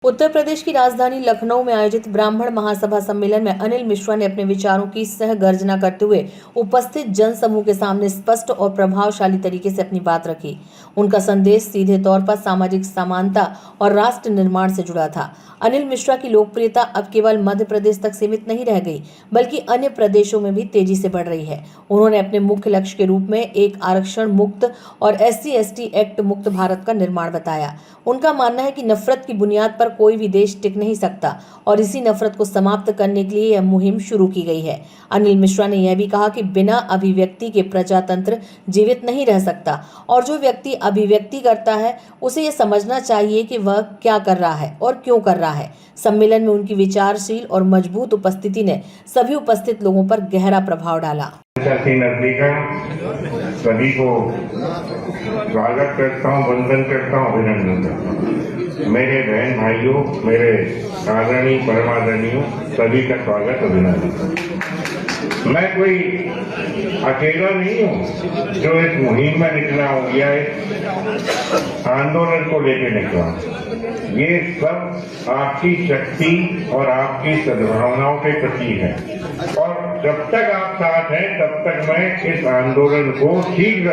उत्तर प्रदेश की राजधानी लखनऊ में आयोजित ब्राह्मण महासभा सम्मेलन में अनिल मिश्रा ने अपने विचारों की सह गर्जना करते हुए उपस्थित जनसमूह के सामने स्पष्ट और प्रभावशाली तरीके से अपनी बात रखी। उनका संदेश सीधे तौर पर सामाजिक समानता और राष्ट्र निर्माण से जुड़ा था। अनिल मिश्रा की लोकप्रियता अब केवल मध्य प्रदेश तक सीमित नहीं रह गई, बल्कि अन्य प्रदेशों में भी तेजी से बढ़ रही है। उन्होंने अपने मुख्य लक्ष्य के रूप में एक आरक्षण मुक्त और SC/ST एक्ट मुक्त भारत का निर्माण बताया। उनका मानना है कि नफरत की बुनियाद पर कोई भी देश टिक नहीं सकता और इसी नफरत को समाप्त करने के लिए यह मुहिम शुरू की गई है। अनिल मिश्रा ने यह भी कहा कि बिना अभिव्यक्ति के प्रजातंत्र जीवित नहीं रह सकता और जो व्यक्ति अभिव्यक्ति करता है उसे यह समझना चाहिए कि वह क्या कर रहा है और क्यों कर रहा है। सम्मेलन में उनकी विचारशील और मजबूत उपस्थिति ने सभी उपस्थित लोगों पर गहरा प्रभाव डाला। सभी को स्वागत करता हूँ, वंदन करता हूँ, अभिनंदन करता हूँ। मेरे बहन भाइयों, मेरे आदरणीय परमादरणीयों, सभी का स्वागत, अभिनंदन। मैं कोई अकेला नहीं हूँ जो इस मुहिम में निकला हूँ या इस आंदोलन को लेकर निकला हूँ। ये सब आपकी शक्ति और आपकी सद्भावनाओं के प्रतीक है और जब तक आप साथ हैं तब तक मैं इस आंदोलन को शीघ्र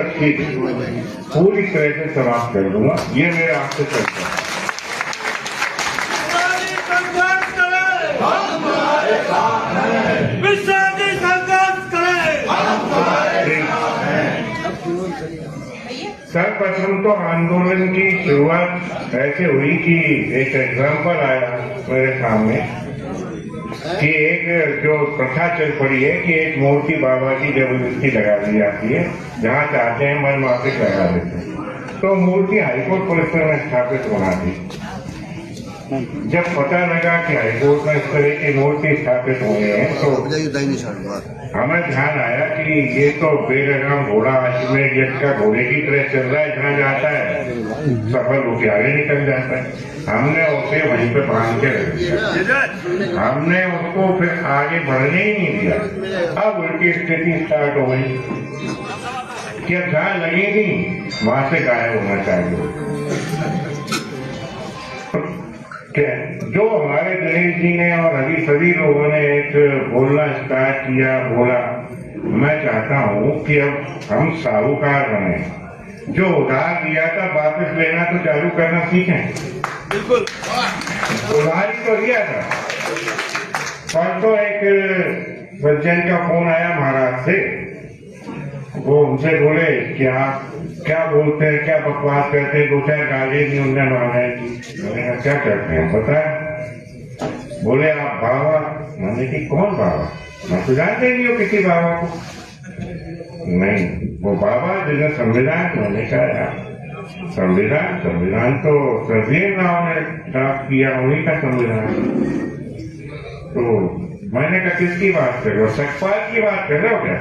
पूरी तरह से समाप्त कर दूंगा। ये मेरा आपसे चर्चा है। सर्वप्रथम तो आंदोलन की शुरुआत ऐसे हुई कि एक एग्जाम्पल आया मेरे सामने कि एक जो प्रथा चल पड़ी है कि एक मूर्ति बाबा की जबरदस्ती लगा दी जाती है, जहाँ चाहते हैं मन माफिक लगा देते हैं। तो मूर्ति हाईकोर्ट परिसर में स्थापित होना थी। जब पता लगा कि हाईकोर्ट में इस तरह की मूर्ति स्थापित हुए हैं तो हमें ध्यान आया कि ये तो बेलगाम घोड़ा अजमेर जट का घोड़े की तरह चल रहा है, जहाँ जाता है सफल होकर आगे निकल जाता है। हमने उसे वहीं पे बांध के रख दिया, हमने उसको फिर आगे बढ़ने ही नहीं दिया। अब उनकी स्थिति स्टार्ट हो गई कि अब जहाँ लगेगी वहां से गायब होना चाहिए। जो हमारे दिनेश जी ने और अभी सभी लोगों ने एक बोलना स्टार्ट किया, बोला, मैं चाहता हूँ कि अब हम साहूकार बने। जो उधार दिया था वापस लेना तो चालू करना सीखें। बिल्कुल उधार ही तो दिया था। पर तो एक सज्जन का फोन आया महाराज से, वो उनसे बोले कि आप क्या बोलते हैं, क्या बकवास करते हैं, 2-4 गाली भी उनने मांगा की। मैंने कहा क्या करते हैं बताए? बोले आप बाबा। मैंने कि कौन बाबा? मैं तो जानते नहीं हो किसी बाबा को। नहीं, वो बाबा जिन्हें संविधान। मैंने कहा यार संविधान तो सर्जियन राव ने ड्राफ्ट किया, उन्हीं का संविधान। तो मैंने कहा किसकी बात कर रहे हो? सचपाल की बात कर रहे हो क्या?